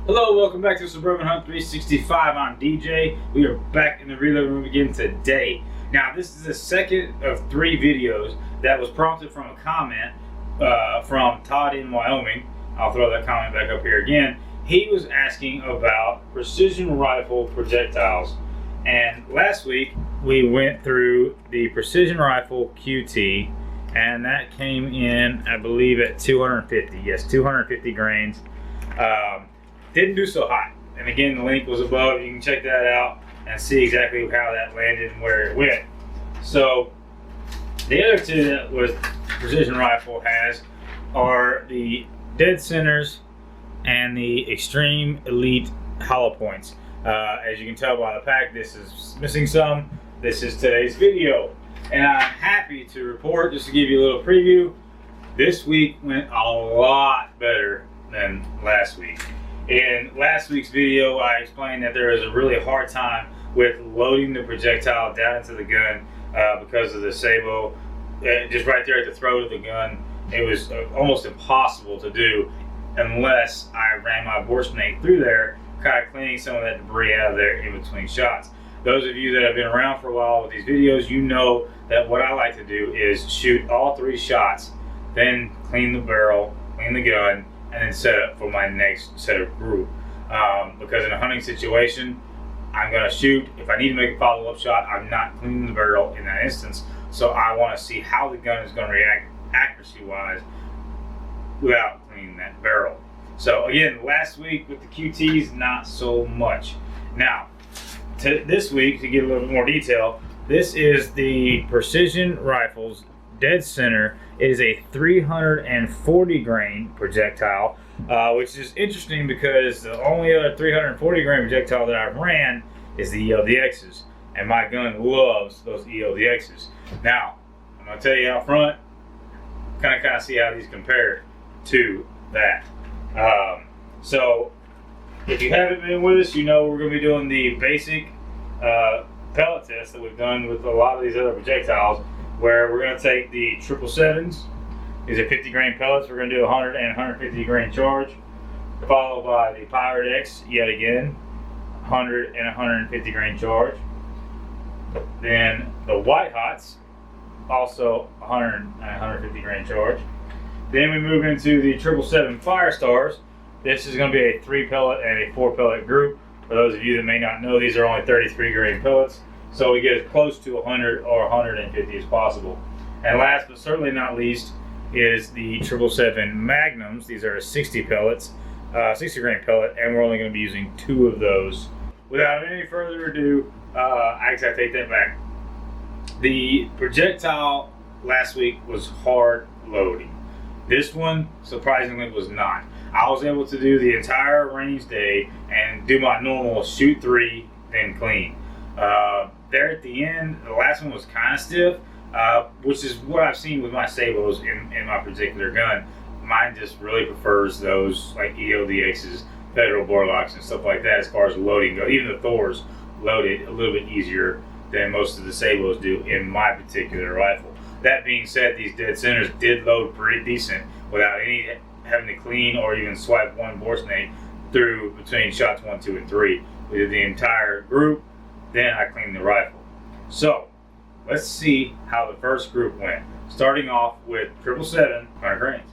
Hello, welcome back to Suburban Hunt 365. I'm DJ. We are back in the reload room again today. Now, this is the second of 3 videos that was prompted from a comment from Todd in Wyoming. I'll throw that comment back up here again. He was asking about precision rifle projectiles. And last week, we went through the precision rifle QT, and that came in, I believe, at 250. Yes, 250 grains. Didn't do so hot. And again, the link was above. You can check that out and see exactly how that landed and where it went. So the other two that was precision rifle has are the dead centers and the extreme elite hollow points. As you can tell by the pack, this is missing some. This is today's video. And I'm happy to report, just to give you a little preview, this week went a lot better than last week. In last week's video, I explained that there is a really hard time with loading the projectile down into the gun because of the sabot. Just right there at the throat of the gun, it was almost impossible to do unless I ran my bore snake through there, kind of cleaning some of that debris out of there in between shots. Those of you that have been around for a while with these videos, you know that what I like to do is shoot all 3 shots, then clean the barrel, clean the gun, and then set up for my next set of group. Because in a hunting situation, I'm going to shoot. If I need to make a follow-up shot, I'm not cleaning the barrel in that instance. So I want to see how the gun is going to react accuracy-wise without cleaning that barrel. So again, last week with the QTs, not so much. Now, this week, to get a little bit more detail, this is the Precision Rifles dead center. It is a 340 grain projectile, which is interesting because the only other 340 grain projectile that I've ran is the ELDXs, and my gun loves those ELDXs. Now, I'm going to tell you out front, kind of see how these compare to that. So, if you haven't been with us, you know we're going to be doing the basic pellet test that we've done with a lot of these other projectiles, where we're going to take the 777s. These are 50 grain pellets. We're going to do 100 and 150 grain charge, followed by the Pyrodex, yet again, 100 and 150 grain charge. Then the White Hots, also 100 and 150 grain charge. Then we move into the 777 Firestars. This is going to be a 3 pellet and a 4 pellet group. For those of you that may not know, these are only 33 grain pellets. So we get as close to 100 or 150 as possible. And last but certainly not least is the 777 Magnums. These are 60 pellets, 60 grain pellet, and we're only going to be using 2 of those. Without any further ado, I take that back. The projectile last week was hard loading. This one, surprisingly, was not. I was able to do the entire range day and do my normal shoot 3, then clean. There at the end, the last one was kind of stiff, which is what I've seen with my sabots in my particular gun. Mine just really prefers those like ELDXs, Federal Borlocks, and stuff like that as far as loading go. Even the Thors loaded a little bit easier than most of the sabots do in my particular rifle. That being said, these dead centers did load pretty decent without any having to clean or even swipe one bore snake through between shots 1, 2, and 3. We did the entire group. Then I cleaned the rifle. So, let's see how the first group went. Starting off with 777 100 grains.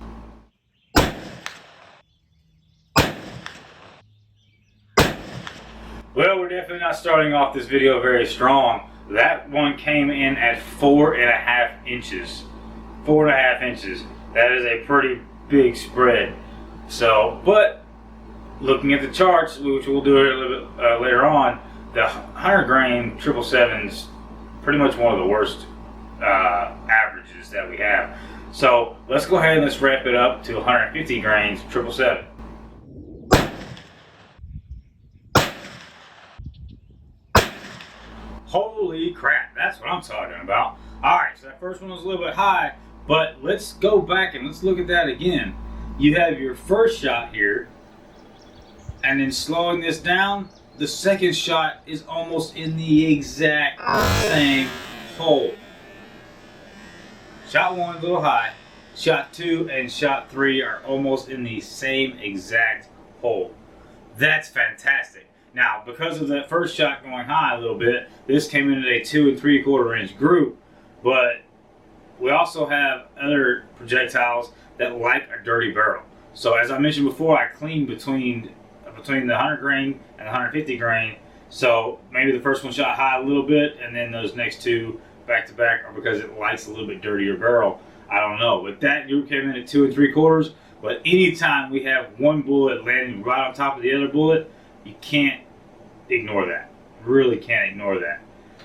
Well, we're definitely not starting off this video very strong. That one came in at 4.5 inches. 4.5 inches. That is a pretty big spread. So, but looking at the charts, which we'll do a little bit later on, the 100 grain 777's pretty much one of the worst averages that we have. So let's go ahead and let's wrap it up to 150 grains 777. Holy crap, that's what I'm talking about. Alright, so that first one was a little bit high, but let's go back and let's look at that again. You have your first shot here, and then slowing this down, the second shot is almost in the exact same hole. Shot 1 a little high, shot 2 and shot 3 are almost in the same exact hole. That's fantastic. Now, because of that first shot going high a little bit, this came in at a 2 3/4 inch group, but we also have other projectiles that like a dirty barrel. So as I mentioned before, I cleaned between the 100 grain and the 150 grain. So maybe the first one shot high a little bit, and then those next two back to back are because it likes a little bit dirtier barrel. I don't know, but that group came in at 2 3/4. But anytime we have one bullet landing right on top of the other bullet, you can't ignore that. Really can't ignore that.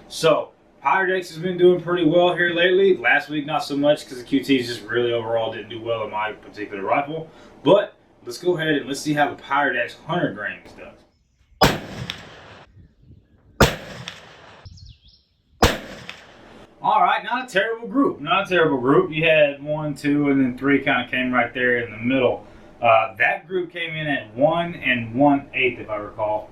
So Pyrodex has been doing pretty well here lately. Last week not so much because the QTs just really overall didn't do well in my particular rifle. But let's go ahead and let's see how the Pyrodex 100 grains does. All right, not a terrible group. Not a terrible group. You had 1, 2, and then 3 kind of came right there in the middle. That group came in at 1 1/8, if I recall.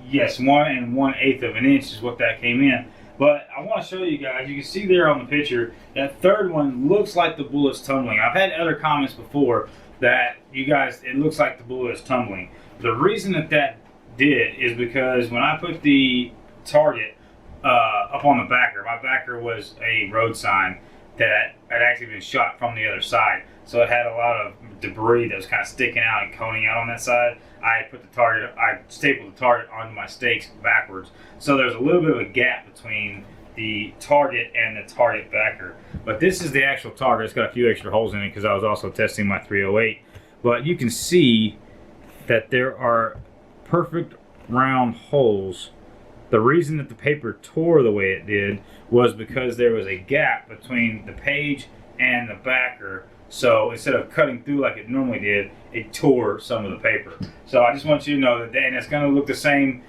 Yes, 1 1/8 of an inch is what that came in. But I want to show you guys. You can see there on the picture that third one looks like the bullet's tumbling. I've had other comments before that you guys, it looks like the bullet is tumbling. The reason that did is because when I put the target up on the backer. My backer was a road sign that had actually been shot from the other side. So it had a lot of debris that was kind of sticking out and coning out on that side. I stapled the target onto my stakes backwards. So there's a little bit of a gap between the target and the target backer. But this is the actual target. It's got a few extra holes in it because I was also testing my 308. But you can see that there are perfect round holes. The reason that the paper tore the way it did was because there was a gap between the page and the backer. So instead of cutting through like it normally did, it tore some of the paper. So I just want you to know that, and it's going to look the same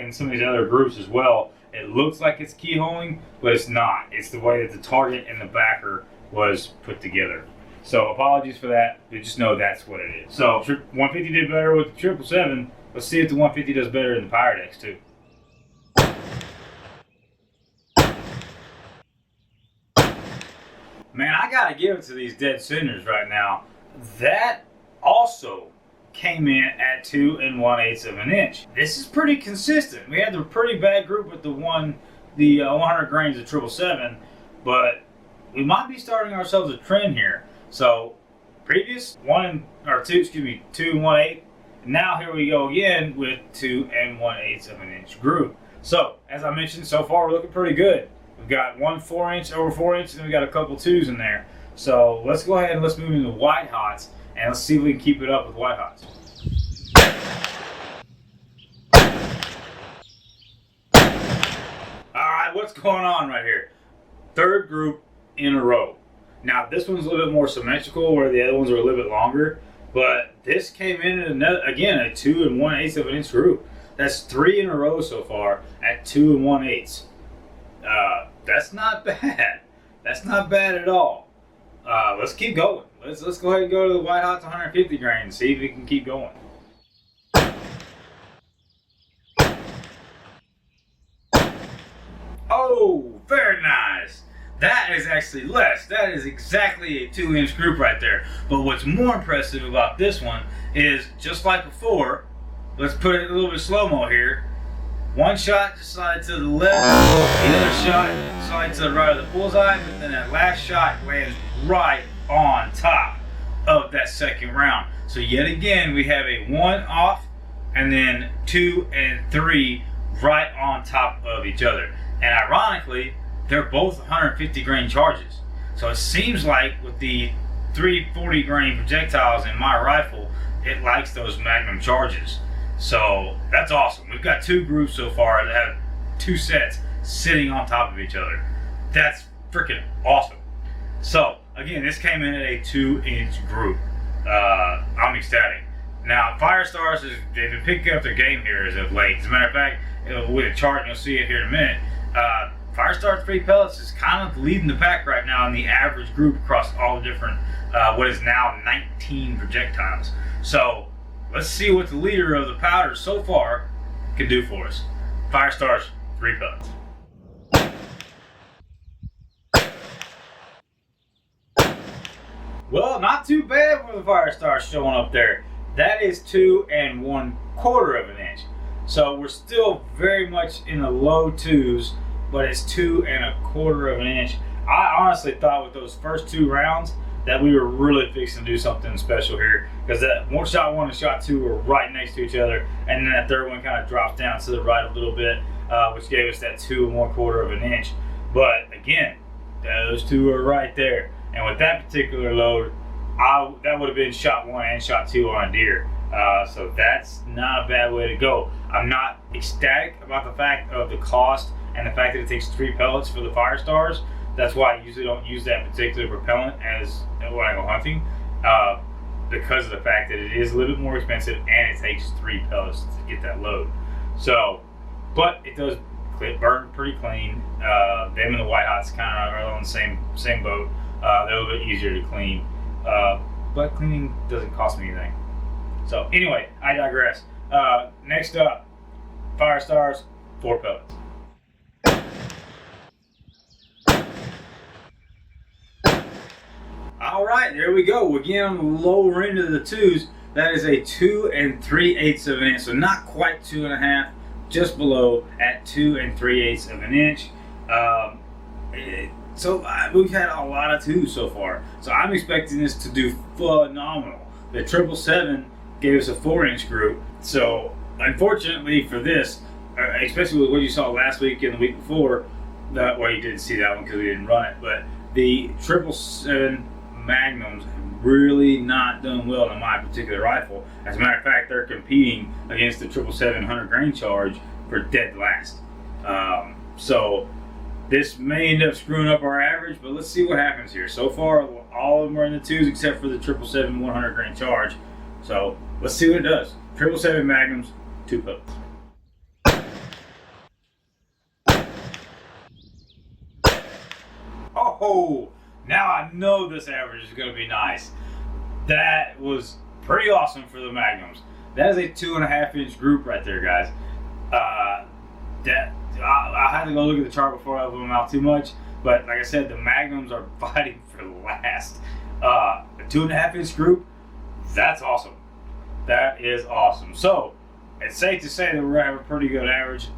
in some of these other groups as well. It looks like it's keyholing, but it's not. It's the way that the target and the backer was put together. So apologies for that, but just know that's what it is. So 150 did better with the 777. Let's see if the 150 does better in the Pyrodex too. Man, I gotta give it to these dead centers right now. That also came in at 2 1/8 of an inch. This is pretty consistent. We had the pretty bad group with the 100 grains of 777, but we might be starting ourselves a trend here. So previous 2 1/8. Now here we go again with 2 1/8 of an inch group. So as I mentioned, so far we're looking pretty good. We've got one 4-inch over 4 inch, and then we got a couple 2s in there. So let's go ahead and let's move into white hots, and let's see if we can keep it up with white hots. All right, what's going on right here? Third group in a row. Now this one's a little bit more symmetrical, where the other ones are a little bit longer. But this came in at again a 2 1/8 of an inch group. That's 3 in a row so far at 2 1/8. That's not bad. That's not bad at all. Let's keep going. Let's go ahead and go to the white hots 150 grain and see if we can keep going. Oh, very nice. That is actually less. That is exactly a 2-inch group right there. But what's more impressive about this one is, just like before, let's put it a little bit slow-mo here. One shot just slide to the left, the other shot slide to the right of the bullseye, but then that last shot lands right on top of that second round. So yet again, we have a 1 off, and then 2 and 3 right on top of each other. And ironically, they're both 150 grain charges. So it seems like with the 340 grain projectiles in my rifle, it likes those Magnum charges. So that's awesome. We've got 2 groups so far that have 2 sets sitting on top of each other. That's freaking awesome. So again, this came in at a 2-inch group. I'm ecstatic. Now Firestars, they've been picking up their game here as of late. As a matter of fact, with a chart, and you'll see it here in a minute, Firestar 3 pellets is kind of leading the pack right now in the average group across all the different, what is now 19 projectiles. So let's see what the leader of the powder so far can do for us. Firestar's 3 pellets. Well, not too bad for the Firestar showing up there. That is 2 1/4 of an inch. So we're still very much in the low 2s, but it's 2 1/4 of an inch. I honestly thought with those first 2 rounds that we were really fixing to do something special here, because that shot 1 and shot 2 were right next to each other, and then that third one kind of drops down to the right a little bit, which gave us that 2 1/4 of an inch. But again, those 2 are right there, and with that particular load, that would have been shot 1 and shot 2 on a deer. So that's not a bad way to go. I'm not ecstatic about the fact of the cost and the fact that it takes 3 pellets for the Firestars. That's why I usually don't use that particular propellant when I go hunting, because of the fact that it is a little bit more expensive and it takes 3 pellets to get that load. So, but it does burn pretty clean. Them and the White Hots kind of are on the same boat. They're a little bit easier to clean, but cleaning doesn't cost me anything. So anyway, I digress. Next up, Firestars, 4 pellets. All right, there we go. Again, on the lower end of the 2s, that is a 2 3/8 of an inch. So not quite 2 1/2, just below at 2 3/8 of an inch. So we've had a lot of 2s so far. So I'm expecting this to do phenomenal. The 777 gave us a 4-inch group. So unfortunately for this, especially with what you saw last week and the week before, well, you didn't see that one because we didn't run it, but the 777 Magnums have really not done well in my particular rifle. As a matter of fact, they're competing against the 777 100 grain charge for dead last. So this may end up screwing up our average, but let's see what happens here. So far, all of them are in the 2s except for the 777 100 grain charge. So let's see what it does. 777 Magnums, 2 pellets. Oh, now I know this average is going to be nice. That was pretty awesome for the Magnums. That is a 2 1/2 inch group right there, guys. I had to go look at the chart before I opened them out too much, but like I said, the Magnums are fighting for last. A 2 1/2 inch group, that's awesome. That is awesome. So it's safe to say that we're going to have a pretty good average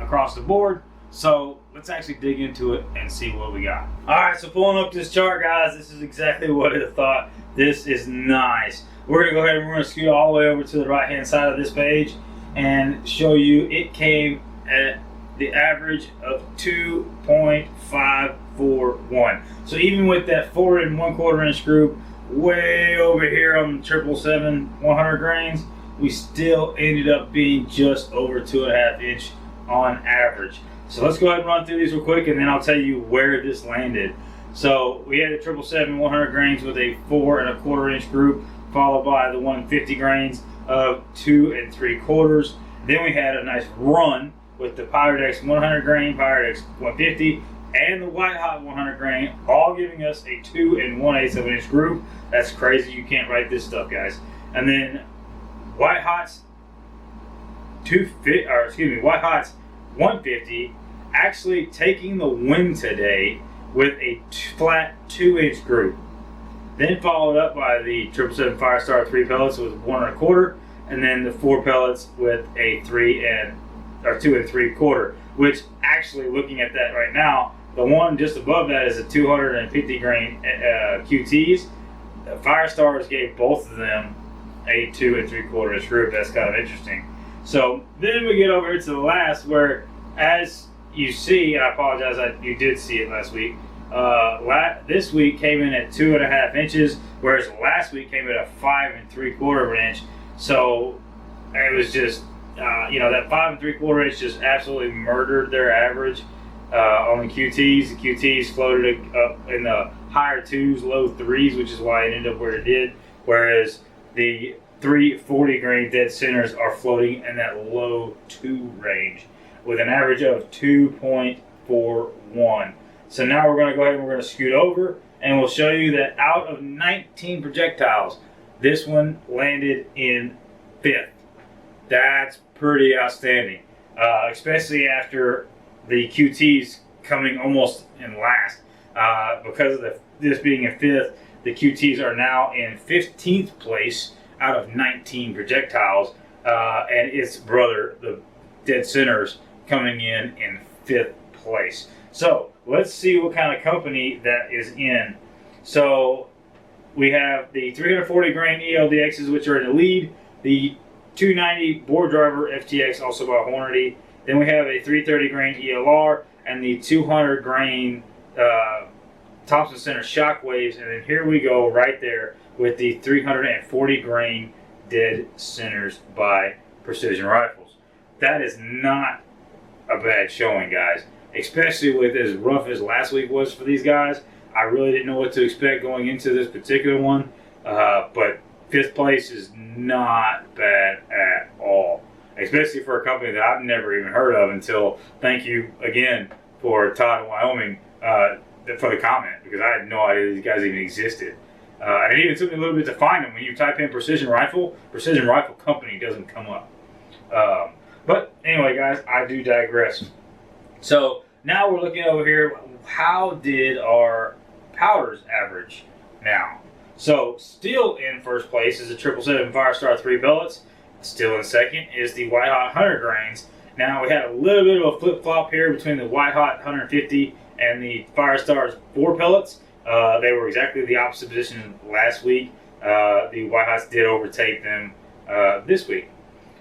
across the board. So let's actually dig into it and see what we got. All right, so pulling up this chart, guys, this is exactly what I thought. This is nice. We're gonna go ahead and we're gonna scoot all the way over to the right-hand side of this page and show you it came at the average of 2.541. So even with that 4 1/4 inch group way over here on the 777 100 grains, we still ended up being just over 2 1/2 inch on average. So let's go ahead and run through these real quick, and then I'll tell you where this landed. So we had the 777 100 grains with a 4 1/4 inch group, followed by the 150 grains of 2 3/4. Then we had a nice run with the Pyrodex 100 grain, Pyrodex 150, and the White Hot 100 grain, all giving us a 2 1/8 of an inch group. That's crazy. You can't write this stuff, guys. And then White Hot's White Hot's 150 actually taking the win today with a flat 2 inch group. Then followed up by the 777 Firestar 3 pellets with 1 1/4, and then the 4 pellets with a 2 3/4. Which actually, looking at that right now, the one just above that is a 250 grain QTs. The Firestars gave both of them a 2 3/4 inch group. That's kind of interesting. So then we get over here to the last, where as you see, and I apologize, you did see it last week. This week came in at 2 1/2 inches, whereas last week came in at 5 3/4 of an inch. So it was just, that 5 3/4 inch just absolutely murdered their average on the QTs. The QTs floated up in the higher 2s, low 3s, which is why it ended up where it did. Whereas the 340 grain dead centers are floating in that low 2 range, with an average of 2.41. So now we're going to go ahead and we're going to scoot over, and we'll show you that out of 19 projectiles, this one landed in 5th. That's pretty outstanding, especially after the QTs coming almost in last. Because of this being in 5th, the QTs are now in 15th place out of 19 projectiles, and its brother, the dead centers, coming in 5th place. So let's see what kind of company that is in. So we have the 340 grain ELDXs, which are in the lead, the 290 board driver FTX, also by Hornady. Then we have a 330 grain ELR and the 200 grain Thompson Center Shockwaves. And then here we go right there with the 340 grain dead centers by Precision Rifles. That is not a bad showing, guys, especially with as rough as last week was for these guys. I really didn't know what to expect going into this particular one, but 5th place is not bad at all, especially for a company that I've never even heard of until, thank you again for Todd in Wyoming for the comment, because I had no idea these guys even existed. And it even took me a little bit to find them. When you type in Precision Rifle Company doesn't come up. But anyway, guys, I do digress. So now we're looking over here. How did our powders average now? So still in 1st place is the 777 Firestar 3 pellets. Still in 2nd is the White Hot 100 grains. Now we had a little bit of a flip-flop here between the White Hot 150 and the Firestar's 4 pellets. They were exactly the opposite position last week. The White Hots did overtake them this week.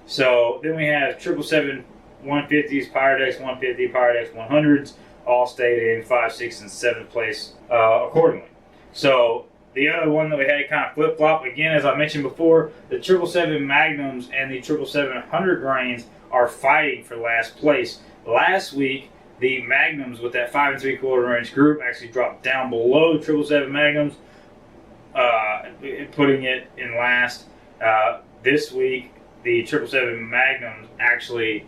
So then we have 777 150s, Pyrodex 150, Pyrodex 100s, all stayed in 5, 6, and 7th place accordingly. So the other one that we had kind of flip-flop, again, as I mentioned before, the 777 Magnums and the 777 100 grains are fighting for last place. Last week, the Magnums with that 5 3/4 inch group actually dropped down below the 777 Magnums, putting it in last. This week, the 777 Magnums actually,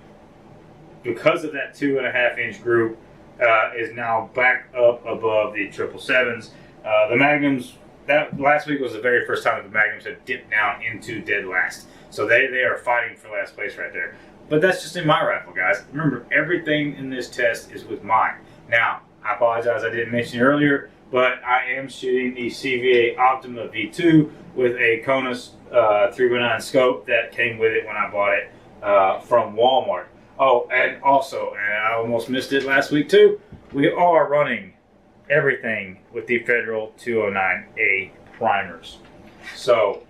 because of that 2.5 inch group, is now back up above the 777s. The Magnums, that last week was the very first time that the Magnums had dipped down into dead last. So they are fighting for last place right there. But that's just in my rifle, guys. Remember, everything in this test is with mine. Now, I apologize I didn't mention it earlier, but I am shooting the CVA Optima V2 with a Conus 3x9 scope that came with it when I bought it from Walmart. Oh, and also, and I almost missed it last week too, we are running everything with the Federal 209A primers. So,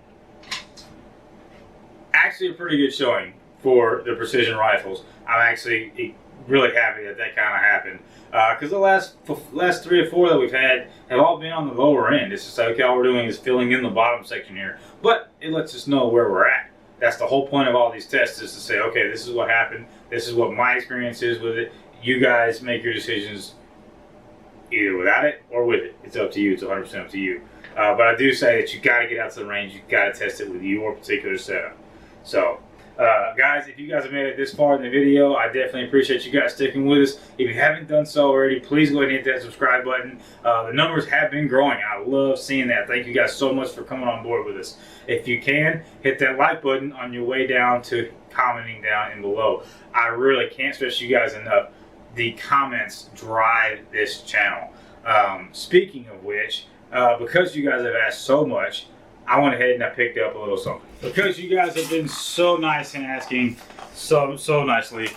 actually a pretty good showing for the Precision Rifles. I'm actually really happy that kind of happened, because the last 3 or 4 that we've had have all been on the lower end. It's just like all we're doing is filling in the bottom section here, but it lets us know where we're at. That's the whole point of all these tests, is to say, okay, this is what happened, this is what my experience is with it. You guys make your decisions either without it or with it. It's up to you. It's 100% up to you. But I do say that you got to get out to the range. You got to test it with your particular setup. So, guys, if you guys have made it this far in the video, I definitely appreciate you guys sticking with us. If you haven't done so already, please go ahead and hit that subscribe button. The numbers have been growing. I love seeing that. Thank you guys so much for coming on board with us. If you can, hit that like button on your way down to commenting down and below. I really can't stress you guys enough. The comments drive this channel. Speaking of which, because you guys have asked so much, I went ahead and I picked up a little something. Because you guys have been so nice in asking so nicely,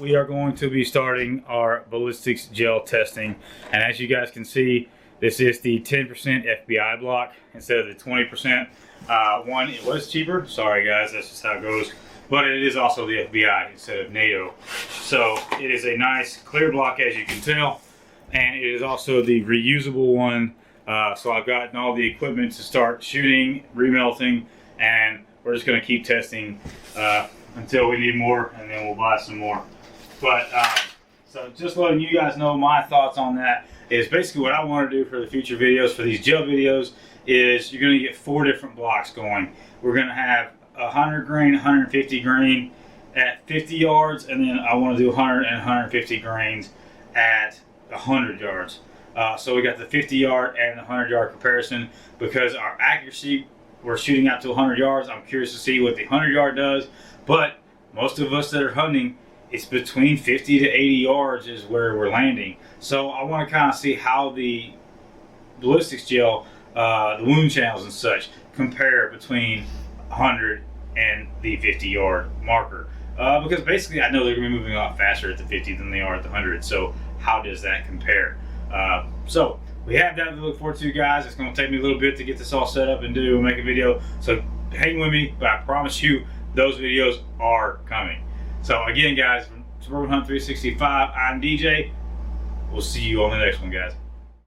we are going to be starting our ballistics gel testing. And as you guys can see, this is the 10% FBI block instead of the 20%. One, it was cheaper. Sorry guys, that's just how it goes. But it is also the FBI instead of NATO. So it is a nice clear block, as you can tell. And it is also the reusable one. So I've gotten all the equipment to start shooting, remelting, and we're just going to keep testing until we need more, and then we'll buy some more. But so just letting you guys know my thoughts on that is basically what I want to do for the future videos, for these gel videos, is you're going to get 4 different blocks going. We're going to have 100 grain, 150 grain at 50 yards, and then I want to do 100 and 150 grains at 100 yards. So we got the 50 yard and the 100 yard comparison. Because our accuracy, we're shooting out to 100 yards. I'm curious to see what the 100 yard does. But most of us that are hunting, it's between 50 to 80 yards is where we're landing. So I want to kind of see how the ballistics gel, the wound channels and such, compare between 100 and the 50-yard marker. Because basically I know they're going to be moving a lot faster at the 50 than they are at the 100. So how does that compare? So we have that to look forward to, guys. It's going to take me a little bit to get this all set up and make a video. So hang with me, but I promise you those videos are coming. So again, guys, from Suburban Hunt 365, I'm DJ. We'll see you on the next one, guys.